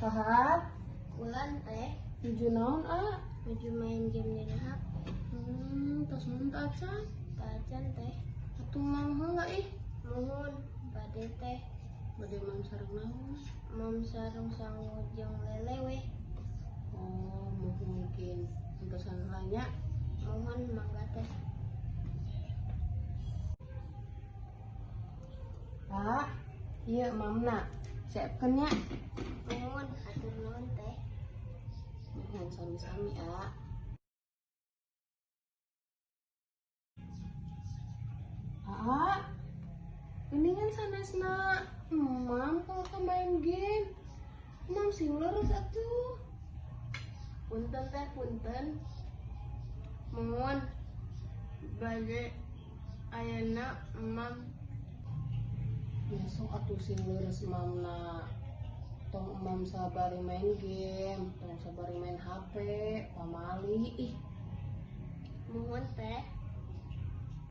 Fahad, Ulan teh nuju naon menuju main game di HP. Tos mun acan. Kacan teh Atuh mang heula ih. muhun bade teh Bade mam sareng naon? mam sareng sangu jeung lele weh. Oh, mungkin entosan heula. Mohon mangga teh. Pak, ieu mamna. Siapkeun nya. Mohon atur nuhun teh. Nuhun sami-sami, Geningan sanesna mam kalau main game. Mam sing leres atuh. Punten teh punten. Mohon bade ayana mam Besok atuh sing leres mamna. Tong mam sabari main game, tong sabari main HP, pamali ih. mohon teh.